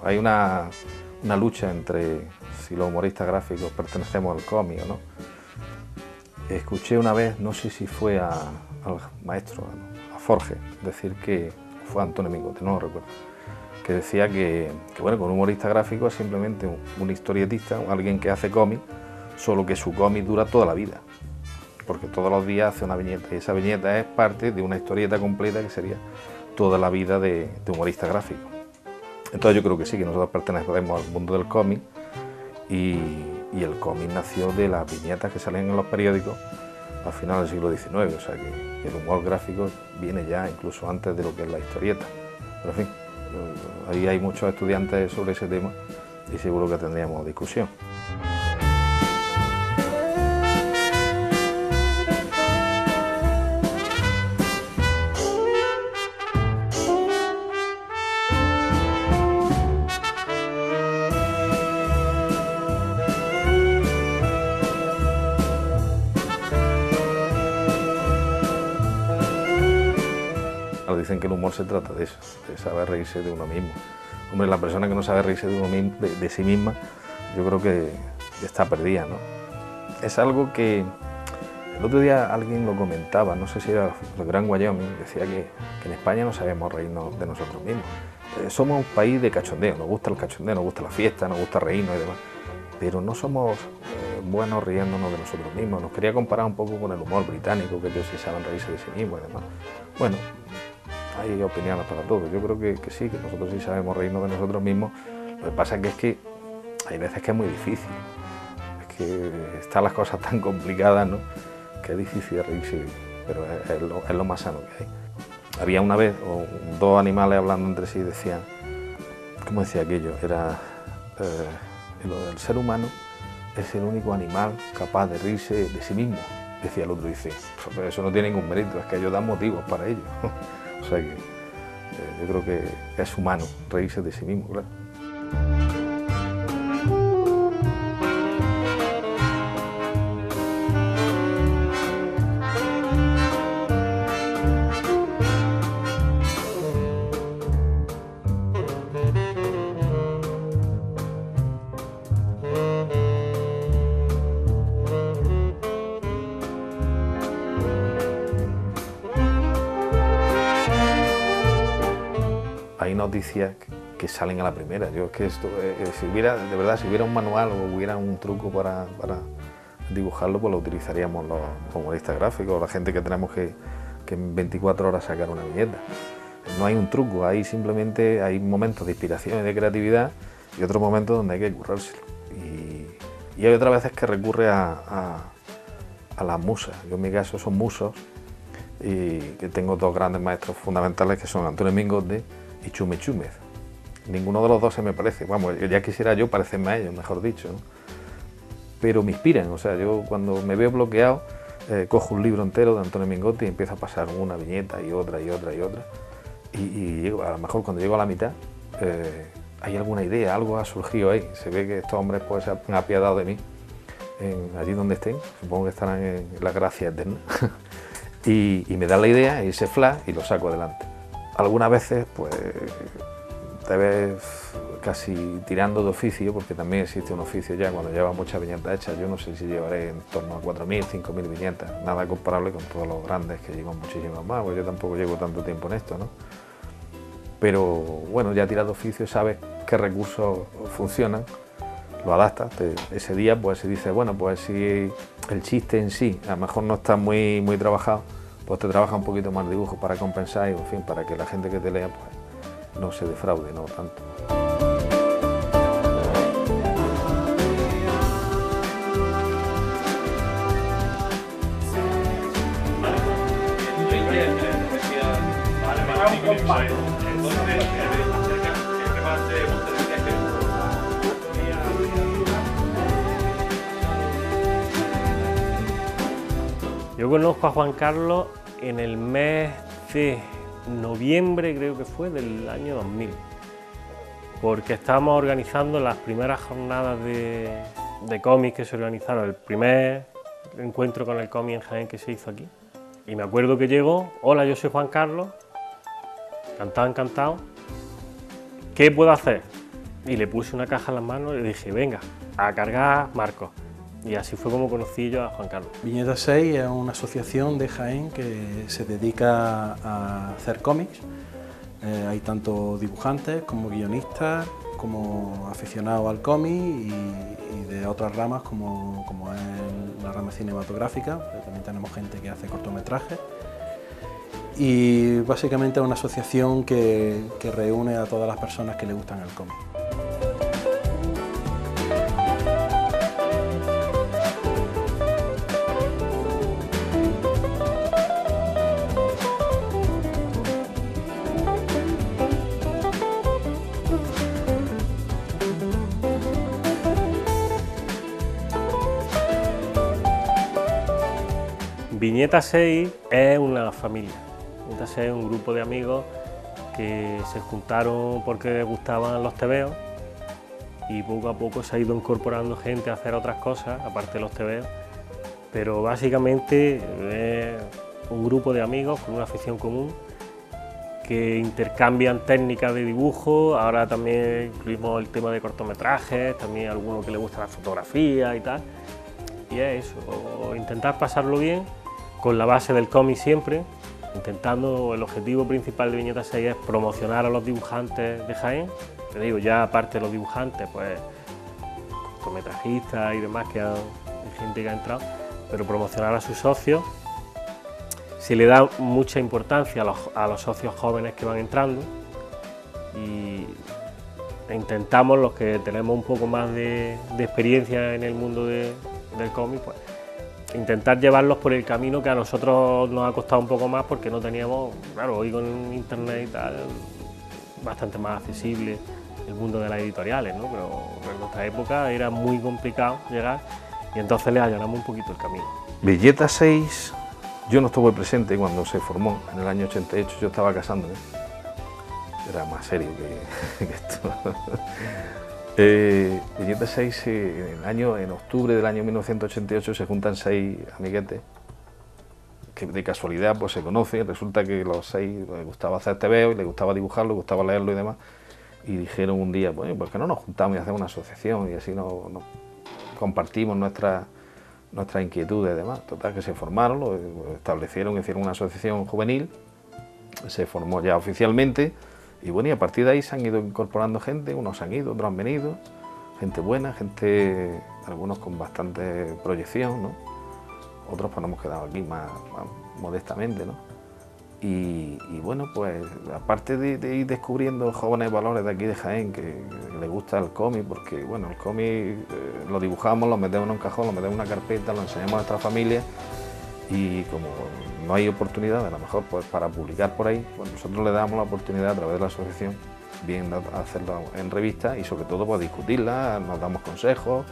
hay una lucha entre si los humoristas gráficos pertenecemos al cómic o no. Escuché una vez, no sé si fue al maestro, a Forge, decir que fue Antonio Mingote, no lo recuerdo, que decía que bueno, con un humorista gráfico es simplemente un historietista, alguien que hace cómic, solo que su cómic dura toda la vida, porque todos los días hace una viñeta y esa viñeta es parte de una historieta completa que sería toda la vida de humorista gráfico. Entonces yo creo que sí, que nosotros pertenecemos al mundo del cómic y el cómic nació de las viñetas que salen en los periódicos al final del siglo XIX, o sea que el humor gráfico viene ya incluso antes de lo que es la historieta. Pero en fin, ahí hay muchos estudiantes sobre ese tema y seguro que tendríamos discusión. Dicen que el humor se trata de eso, de saber reírse de uno mismo. Hombre, la persona que no sabe reírse de, uno mismo, de sí misma, yo creo que está perdida, ¿no? Es algo que el otro día alguien lo comentaba, no sé si era el Gran Wyoming, decía que en España no sabemos reírnos de nosotros mismos. Somos un país de cachondeo, nos gusta el cachondeo, nos gusta la fiesta, nos gusta reírnos y demás, pero no somos buenos riéndonos de nosotros mismos. Nos quería comparar un poco con el humor británico, que ellos sí saben reírse de sí mismos y demás. Bueno, hay opiniones para todo. Yo creo que sí, que nosotros sí sabemos reírnos de nosotros mismos. Lo que pasa es que hay veces que es muy difícil. Es que están las cosas tan complicadas, ¿no? Que es difícil reírse, pero es lo más sano que hay. Había una vez dos animales hablando entre sí y decían, ¿cómo decía aquello? Era el ser humano es el único animal capaz de reírse de sí mismo. Decía el otro, dice, pero eso no tiene ningún mérito, es que ellos dan motivos para ello. O sea que yo creo que es humano reírse de sí mismo, claro. Hay noticias que salen a la primera. Yo es que esto, si hubiera un manual o hubiera un truco para dibujarlo, pues lo utilizaríamos los humoristas gráficos, la gente que tenemos que en 24 horas sacar una viñeta. No hay un truco, simplemente hay momentos de inspiración y de creatividad y otros momentos donde hay que currárselo. Y hay otras veces que recurre a las musas. Yo en mi caso son musos y que tengo dos grandes maestros fundamentales que son Antonio Mingote y Chumi Chúmez. Ninguno de los dos se me parece, vamos, ya quisiera yo parecerme a ellos, mejor dicho, ¿no? Pero me inspiran, o sea, yo cuando me veo bloqueado, cojo un libro entero de Antonio Mingote y empiezo a pasar una viñeta y otra y otra y otra, y llego, a lo mejor cuando llego a la mitad, hay alguna idea, algo ha surgido ahí, se ve que estos hombres pues, se han apiadado de mí, allí donde estén, supongo que estarán en la gracia eterna, y me dan la idea, y ese flash, y lo saco adelante. Algunas veces pues te ves casi tirando de oficio, porque también existe un oficio ya cuando llevas muchas viñetas hechas. Yo no sé si llevaré en torno a 4.000, 5.000 viñetas, nada comparable con todos los grandes que llevan muchísimas más, porque yo tampoco llevo tanto tiempo en esto, ¿no? Pero bueno, ya tirado de oficio sabes qué recursos funcionan, lo adaptas, ese día pues se dice, bueno, pues si el chiste en sí a lo mejor no está muy trabajado, pues te trabaja un poquito más dibujo para compensar y, en fin, para que la gente que te lea pues, no se defraude, no tanto. Yo conozco a Juan Carlos en el mes de noviembre, creo que fue, del año 2000, porque estábamos organizando las primeras jornadas de cómic que se organizaron, el primer encuentro con el cómic en Jaén que se hizo aquí. Y me acuerdo que llegó, hola, yo soy Juan Carlos, encantado, ¿qué puedo hacer? y le puse una caja en las manos y le dije, venga, a cargar marcos. Y así fue como conocí yo a Juan Carlos. Viñeta 6 es una asociación de Jaén que se dedica a hacer cómics. Hay tanto dibujantes como guionistas, como aficionados al cómic y de otras ramas como es la rama cinematográfica. También tenemos gente que hace cortometrajes. Y básicamente es una asociación que reúne a todas las personas que le gustan el cómic. Viñeta 6 es una familia. Viñeta 6 es un grupo de amigos que se juntaron porque les gustaban los tebeos y poco a poco se ha ido incorporando gente a hacer otras cosas, aparte de los tebeos, pero básicamente es un grupo de amigos con una afición común que intercambian técnicas de dibujo. Ahora también incluimos el tema de cortometrajes, también a alguno que le gusta la fotografía y tal, y es eso, intentar pasarlo bien con la base del cómic siempre, intentando, el objetivo principal de Viñeta 6 es promocionar a los dibujantes de Jaén. Te digo, ya aparte de los dibujantes, pues cortometrajistas y demás, hay gente que ha entrado, pero promocionar a sus socios. Se le da mucha importancia a los socios jóvenes que van entrando y intentamos, los que tenemos un poco más de experiencia en el mundo del cómic, pues intentar llevarlos por el camino que a nosotros nos ha costado un poco más porque no teníamos, claro, hoy con internet y tal, bastante más accesible el mundo de las editoriales, ¿no? Pero en nuestra época era muy complicado llegar y entonces les allanamos un poquito el camino. Viñeta 6, yo no estuve presente cuando se formó, en el año 88 yo estaba casándome, era más serio que esto. Viñeta 6, en octubre del año 1988 se juntan 6 amiguetes que de casualidad pues se conocen. Resulta que los 6 les gustaba hacer tebeo y les gustaba dibujarlo, les gustaba leerlo y demás, y dijeron un día, bueno, ¿por qué no nos juntamos y hacemos una asociación y así nos compartimos nuestras inquietudes y demás? Total, que se formaron, lo establecieron, hicieron una asociación juvenil, se formó ya oficialmente. Y bueno, y a partir de ahí se han ido incorporando gente, unos han ido, otros han venido, gente buena, gente, algunos con bastante proyección, ¿no? Otros pues nos hemos quedado aquí más modestamente, ¿no? Y bueno, pues aparte de ir descubriendo jóvenes valores de aquí de Jaén que les gusta el cómic, porque bueno, el cómic lo dibujamos, lo metemos en un cajón, lo metemos en una carpeta, lo enseñamos a nuestra familia y como no hay oportunidad, a lo mejor pues para publicar por ahí, pues nosotros le damos la oportunidad a través de la asociación, bien hacerlo en revista y sobre todo pues discutirla, nos damos consejos,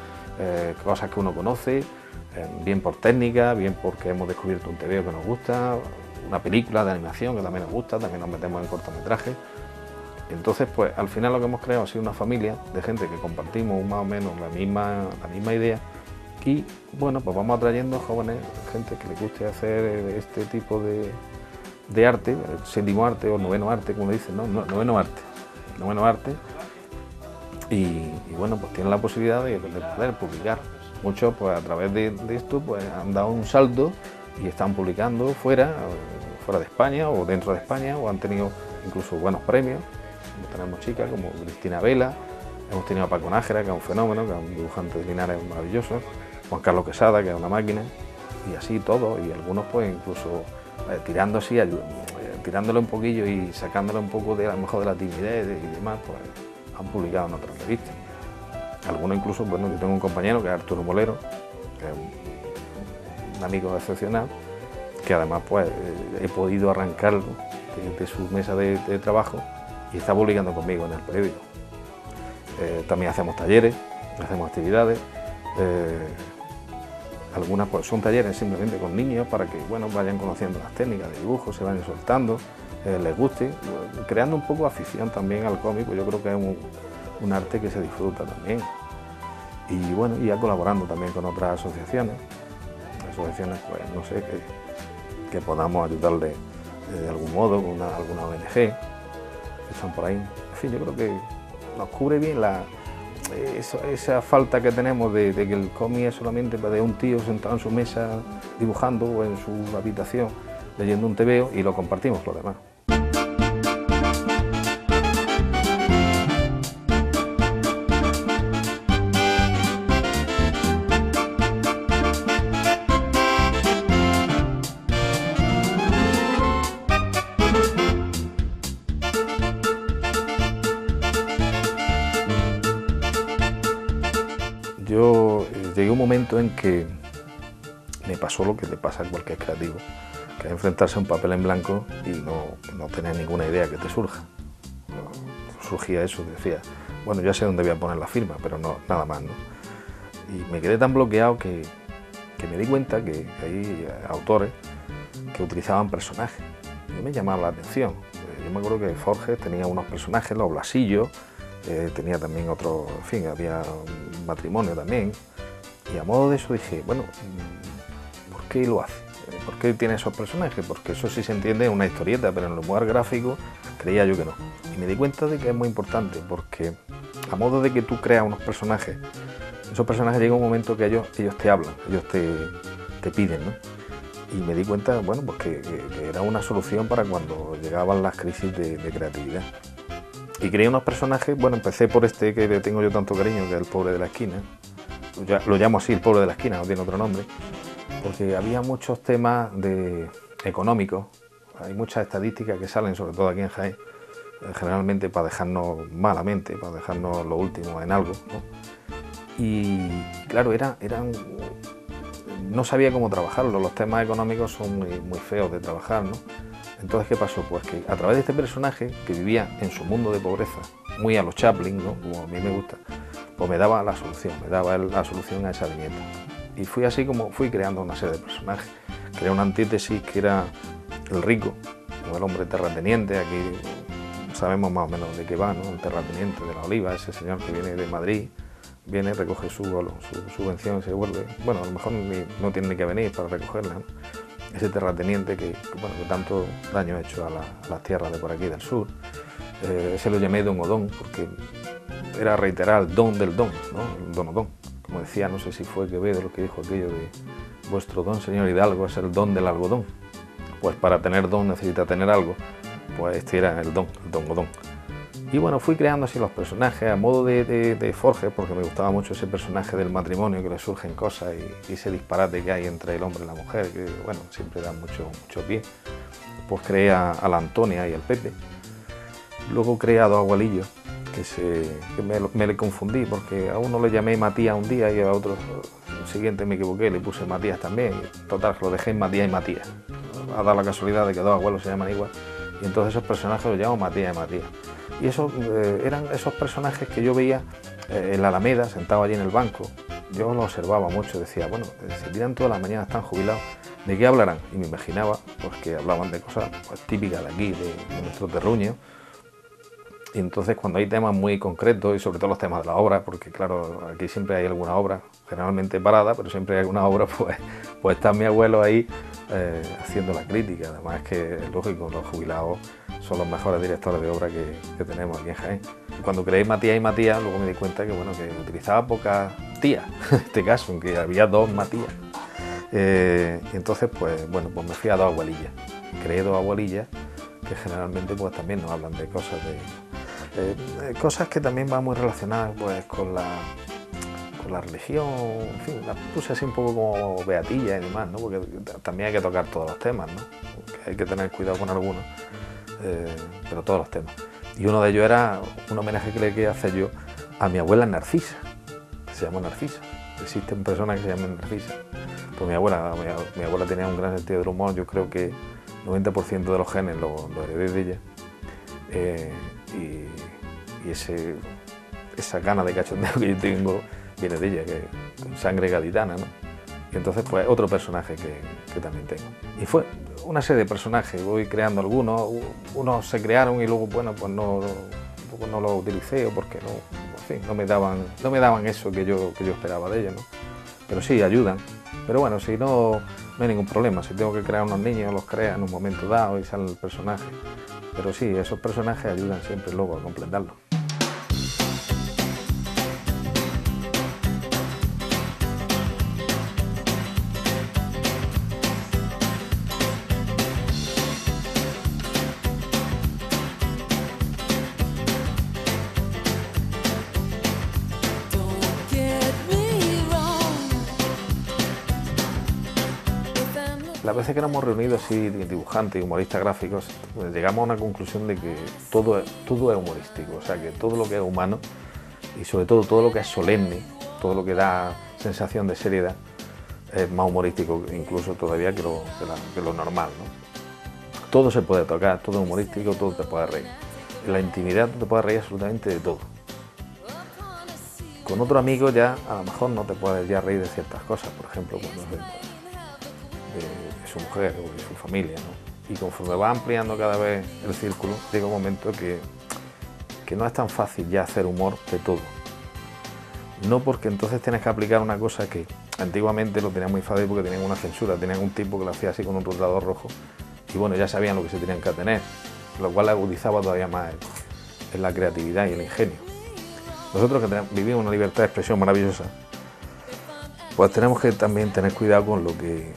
cosas que uno conoce, bien por técnica, bien porque hemos descubierto un tebeo que nos gusta, una película de animación que también nos gusta, también nos metemos en cortometrajes. Entonces pues al final lo que hemos creado ha sido una familia de gente que compartimos más o menos la misma idea. Y bueno, pues vamos atrayendo jóvenes, gente que le guste hacer este tipo de arte, el séptimo arte o noveno arte, como dicen, ¿no? Noveno arte. Y bueno, pues tienen la posibilidad de poder publicar. Muchos pues a través de esto pues han dado un salto y están publicando fuera de España o dentro de España, o han tenido incluso buenos premios. Tenemos chicas como Cristina Vela, hemos tenido a Paco Nájera, que es un fenómeno, que es un dibujante de Linares maravilloso, Juan Carlos Quesada, que es una máquina, y así todo, y algunos pues incluso tirando así, tirándole un poquillo y sacándole un poco de a lo mejor de la timidez y demás, pues han publicado en otras revistas. Algunos incluso, bueno, yo tengo un compañero que es Arturo Molero, que es un amigo excepcional, que además pues he podido arrancarlo de su mesa de trabajo y está publicando conmigo en el periódico. También hacemos talleres, hacemos actividades. Algunas pues son talleres simplemente con niños para que bueno, vayan conociendo las técnicas de dibujo, se vayan soltando, les guste, creando un poco afición también al cómic, pues yo creo que es un arte que se disfruta también. Y bueno, y ya colaborando también con otras asociaciones, pues no sé, que podamos ayudarle de algún modo con alguna ONG que están por ahí. En fin, yo creo que nos cubre bien esa falta que tenemos de que el cómic es solamente de un tío sentado en su mesa dibujando o en su habitación leyendo un tebeo y lo compartimos los demás. Yo llegué a un momento en que me pasó lo que le pasa a cualquier creativo, que es enfrentarse a un papel en blanco y no tener ninguna idea que te surja. Surgía eso, decía, bueno, ya sé dónde voy a poner la firma, pero no, nada más, ¿no? Y me quedé tan bloqueado que me di cuenta que hay autores que utilizaban personajes. Y me llamaba la atención. Yo me acuerdo que Forges tenía unos personajes, los Blasillos, tenía también otro, en fin, había un matrimonio también. Y a modo de eso dije, bueno, ¿por qué lo hace? ¿Por qué tiene esos personajes? Porque eso sí se entiende en una historieta, pero en el humor gráfico creía yo que no. Y me di cuenta de que es muy importante, porque a modo de que tú creas unos personajes, esos personajes llega un momento que ellos te hablan, ellos te piden, ¿no? Y me di cuenta, bueno, pues que era una solución para cuando llegaban las crisis de creatividad. Y creé unos personajes, bueno, empecé por este que le tengo yo tanto cariño, que es el pobre de la esquina. Lo llamo así, el pobre de la esquina, no tiene otro nombre, porque había muchos temas económicos, hay muchas estadísticas que salen, sobre todo aquí en Jaén, generalmente para dejarnos malamente, para dejarnos lo último en algo, ¿no? Y claro, no sabía cómo trabajarlo, los temas económicos son muy feos de trabajar, ¿no? Entonces, ¿qué pasó? Pues que a través de este personaje, que vivía en su mundo de pobreza, muy a los Chaplin, ¿no? Como a mí me gusta, pues me daba la solución, a esa viñeta. Y fui así como fui creando una serie de personajes. Creé una antítesis que era el rico, o el hombre terrateniente. Aquí sabemos más o menos de qué va, ¿no? El terrateniente de la Oliva, ese señor que viene de Madrid, viene, recoge su subvención y se vuelve. Bueno, a lo mejor no tiene ni que venir para recogerla, ¿no? Ese terrateniente que tanto daño ha hecho a las tierras de por aquí del sur. Ese lo llamé Don Odón, porque era reiterar el don del don, ¿no? El Don Odón. Como decía, no sé si fue Quevedo lo que dijo aquello de vuestro don, señor Hidalgo, es el don del algodón. Pues para tener don necesita tener algo, pues este era el Don Odón. Y bueno, fui creando así los personajes a modo de Forges, porque me gustaba mucho ese personaje del matrimonio, que le surgen cosas y ese disparate que hay entre el hombre y la mujer, que bueno, siempre da mucho pie. Pues creé a la Antonia y al Pepe. Luego creé a dos abuelillos, que me le confundí, porque a uno le llamé Matías un día y a otro, el siguiente me equivoqué, le puse Matías también. Total, lo dejé en Matías y Matías. Ha dado la casualidad de que dos abuelos se llaman igual, y entonces esos personajes los llamo Matías y Matías. Y esos eran esos personajes que yo veía en la Alameda, sentado allí en el banco. Yo los observaba mucho, decía, bueno, si tiran toda la mañana, están jubilados, ¿de qué hablarán? Y me imaginaba pues, que hablaban de cosas pues, típicas de aquí, de nuestro terruño. Y entonces cuando hay temas muy concretos, y sobre todo los temas de la obra, porque claro, aquí siempre hay alguna obra, generalmente parada, pero siempre hay alguna obra, pues está mi abuelo ahí haciendo la crítica. Además es que es lógico, los jubilados son los mejores directores de obra que tenemos aquí en Jaén. Cuando creé Matías y Matías, luego me di cuenta que, bueno, que utilizaba pocas tías, en este caso, aunque había dos Matías. Y entonces, pues me fui a dos abuelillas. Creé dos abuelillas que generalmente pues también nos hablan de cosas cosas que también van muy relacionadas pues con la religión, en fin, las puse así un poco como beatillas y demás, ¿no? Porque también hay que tocar todos los temas, ¿no? Porque hay que tener cuidado con algunos, pero todos los temas. Y uno de ellos era un homenaje que le quería hacer yo a mi abuela Narcisa, que se llama Narcisa. Existen personas que se llaman Narcisa. Pues mi abuela tenía un gran sentido del humor, yo creo que 90% de los genes lo heredé de ella. Y esa gana de cachondeo que yo tengo viene de ella, que es sangre gaditana, ¿no? Y entonces, pues, otro personaje que también tengo. Y fue una serie de personajes, voy creando algunos, unos se crearon y luego, bueno, pues no los utilicé, o porque no, en fin, no me daban eso que yo esperaba de ellos, ¿no? Pero sí, ayudan. Pero bueno, si no hay ningún problema, si tengo que crear unos niños, los crea en un momento dado y sale el personaje. Pero sí, esos personajes ayudan siempre luego a completarlo. las veces que nos hemos reunido así, dibujantes y humoristas gráficos, pues llegamos a una conclusión de que todo es humorístico, o sea, que todo lo que es humano y sobre todo lo que es solemne, todo lo que da sensación de seriedad, es más humorístico incluso todavía que lo normal, ¿no? Todo se puede tocar, todo es humorístico, todo te puede reír. En la intimidad te puedes reír absolutamente de todo. Con otro amigo ya a lo mejor no te puedes ya reír de ciertas cosas, por ejemplo, cuando es de su mujer o de su familia, ¿no? Y conforme va ampliando cada vez el círculo, llega un momento que no es tan fácil ya hacer humor de todo. No porque entonces tienes que aplicar una cosa que antiguamente lo tenían muy fácil porque tenían una censura, tenían un tipo que lo hacía así con un rotulador rojo y bueno, ya sabían lo que se tenían que atener, lo cual agudizaba todavía más en la creatividad y el ingenio. Nosotros que vivimos una libertad de expresión maravillosa, pues tenemos que también tener cuidado con lo que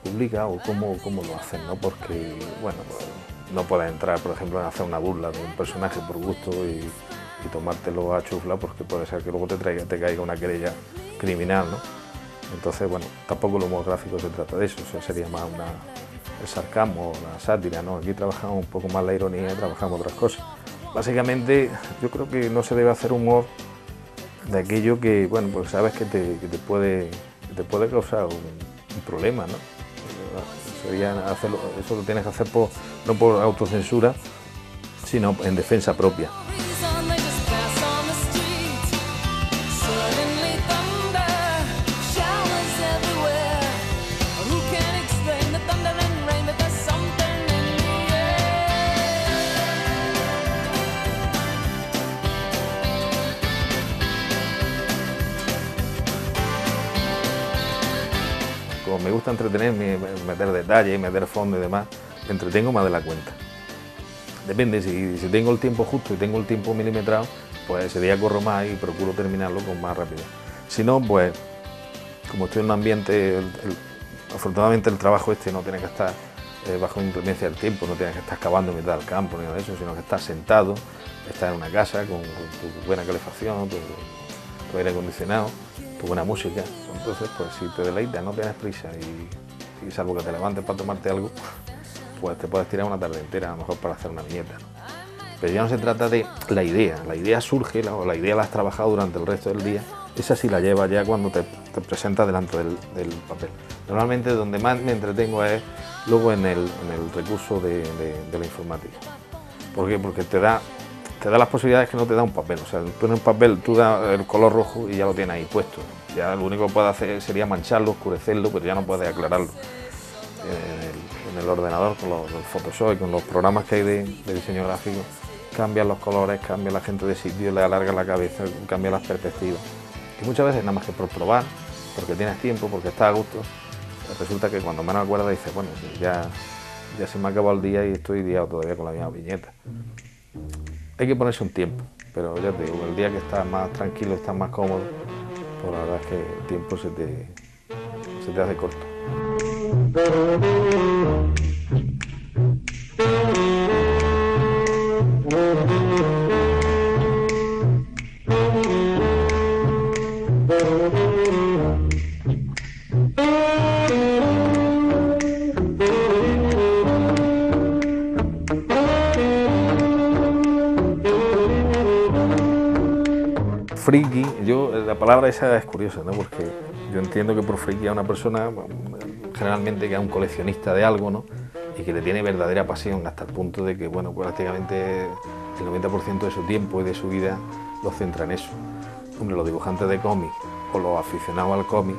publica o cómo lo hacen, ¿no? Porque, bueno, pues no puedes entrar, por ejemplo, en hacer una burla de un personaje por gusto y tomártelo a chufla, porque puede ser que luego te caiga una querella criminal, ¿no? Entonces, bueno, tampoco el humor gráfico se trata de eso, o sea, sería más el sarcasmo, la sátira, ¿no? Aquí trabajamos un poco más la ironía y trabajamos otras cosas. Básicamente, yo creo que no se debe hacer humor de aquello que, bueno, pues sabes que te puede causar un problema, ¿no? Sería hacerlo, eso lo tienes que hacer no por autocensura, sino en defensa propia. Como me gusta entretenerme, meter detalles, meter fondo y demás, me entretengo más de la cuenta. Depende, si tengo el tiempo justo y tengo el tiempo milimetrado, pues ese día corro más y procuro terminarlo con más rapidez. Si no, pues como estoy en un ambiente, afortunadamente el trabajo no tiene que estar bajo inclemencia del tiempo, no tienes que estar excavando en mitad del campo ni nada de eso, sino que estás sentado, estás en una casa con tu buena calefacción, tu aire acondicionado, tu buena música. Entonces, pues si te deleitas, no tienes prisa y salvo que te levantes para tomarte algo, pues te puedes tirar una tarde entera, a lo mejor para hacer una viñeta, ¿no? Pero ya no se trata de la idea surge, la idea la has trabajado durante el resto del día, esa sí la llevas ya cuando te presentas delante del papel. Normalmente donde más me entretengo es luego en el recurso de la informática. ¿Por qué? Porque te da las posibilidades que no te da un papel. O sea, tú en un papel tú das el color rojo y ya lo tienes ahí puesto. Ya lo único que puedes hacer sería mancharlo, oscurecerlo, pero ya no puedes aclararlo. En el ordenador, con el Photoshop y con los programas que hay de diseño gráfico, cambian los colores, cambia la gente de sitio, le alarga la cabeza, cambia las perspectivas. Y muchas veces nada más que por probar, porque tienes tiempo, porque estás a gusto, resulta que cuando menos acuerdas dices, bueno, ya se me ha acabado el día y estoy liado todavía con la misma viñeta. Hay que ponerse un tiempo, pero ya te digo, el día que estás más tranquilo, estás más cómodo, pues la verdad es que el tiempo se te hace corto. Friki, la palabra esa es curiosa, ¿no? Porque yo entiendo que por friki es una persona generalmente que es un coleccionista de algo, ¿no? Y que le tiene verdadera pasión hasta el punto de que, bueno, prácticamente el 90% de su tiempo y de su vida lo centra en eso. Hombre, los dibujantes de cómic o los aficionados al cómic,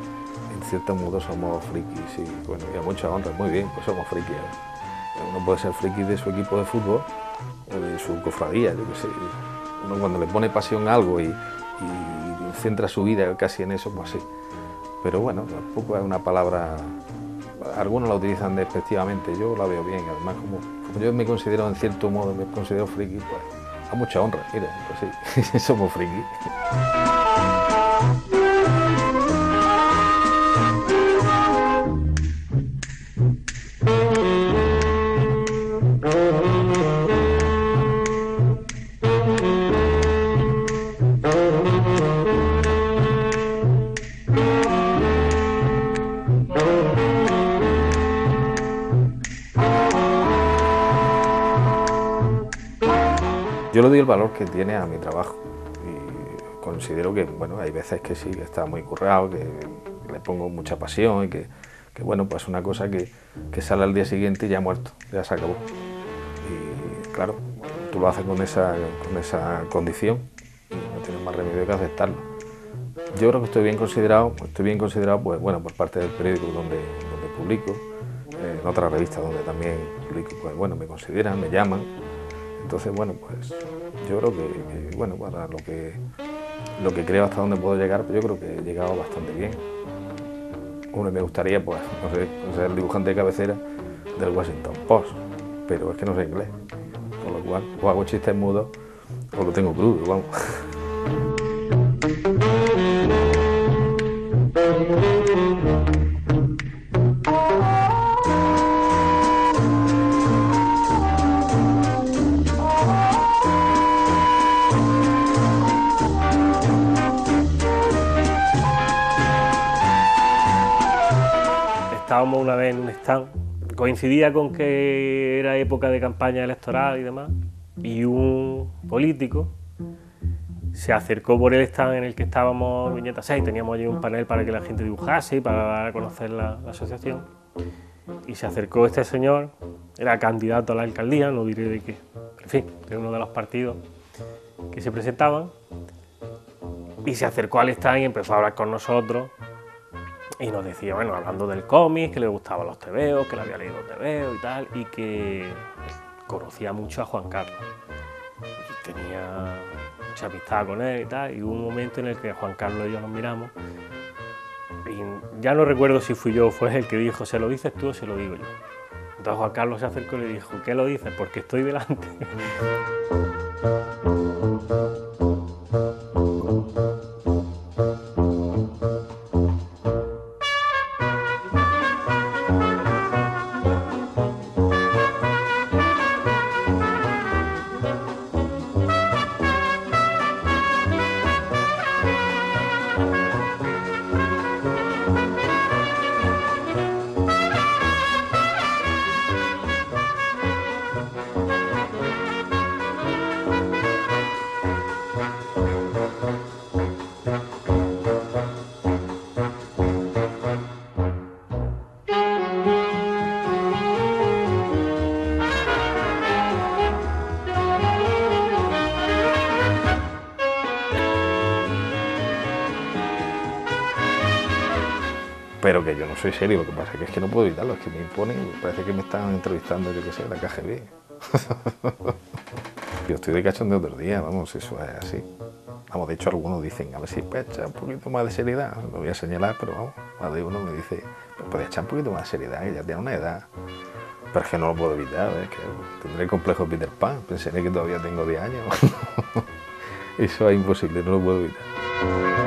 en cierto modo somos frikis, sí, bueno, y a mucha honra, muy bien, pues somos frikis. Uno puede ser friki de su equipo de fútbol o de su cofradía, yo qué sé. Uno cuando le pone pasión a algo y centra su vida casi en eso, pues sí. Pero bueno, tampoco es una palabra, algunos la utilizan despectivamente, yo la veo bien, además como yo me considero en cierto modo, me considero friki, pues a mucha honra, mira, pues sí, somos friki. Yo le doy el valor que tiene a mi trabajo y considero que, bueno, hay veces que sí, que está muy currado, que le pongo mucha pasión y que bueno, pues una cosa que sale al día siguiente y ya ha muerto, ya se acabó. Y claro, tú lo haces con esa condición y no tienes más remedio que aceptarlo. Yo creo que estoy bien considerado pues, bueno, por parte del periódico donde publico, en otras revistas donde también publico, pues bueno, me consideran, me llaman. Entonces, bueno, pues yo creo que bueno, para lo que creo hasta donde puedo llegar, pues yo creo que he llegado bastante bien. Uno me gustaría, pues, no sé, ser el dibujante de cabecera del Washington Post, pero es que no sé inglés, con lo cual o hago chistes mudos o lo tengo crudo, vamos. Estábamos una vez en un stand, coincidía con que era época de campaña electoral y demás, y un político se acercó por el stand en el que estábamos, Viñeta 6, teníamos allí un panel para que la gente dibujase y para dar a conocer la asociación, y se acercó este señor, era candidato a la alcaldía, no diré de qué, en fin, de uno de los partidos que se presentaban, y se acercó al stand y empezó a hablar con nosotros. Y nos decía, bueno, hablando del cómic, que le gustaban los tebeos, que le había leído tebeos y tal, y que conocía mucho a Juan Carlos. Y tenía mucha amistad con él y tal, y hubo un momento en el que Juan Carlos y yo nos miramos, y ya no recuerdo si fui yo o fue él el que dijo, ¿se lo dices tú o se lo digo yo? Entonces Juan Carlos se acercó y le dijo, ¿qué lo dices? Porque estoy delante. Pero que yo no soy serio, lo que pasa es que no puedo evitarlo, es que me imponen, parece que me están entrevistando, yo qué sé, la KGB. Yo estoy de cachondeo otro día, vamos, eso es así. Vamos, de hecho algunos dicen, a ver si puedes echar un poquito más de seriedad, lo voy a señalar, pero vamos, más de uno me dice, puedes echar un poquito más de seriedad, que ya tiene una edad. Pero es que no lo puedo evitar, es que tendré el complejo de Peter Pan, pensaré que todavía tengo 10 años. Eso es imposible, no lo puedo evitar.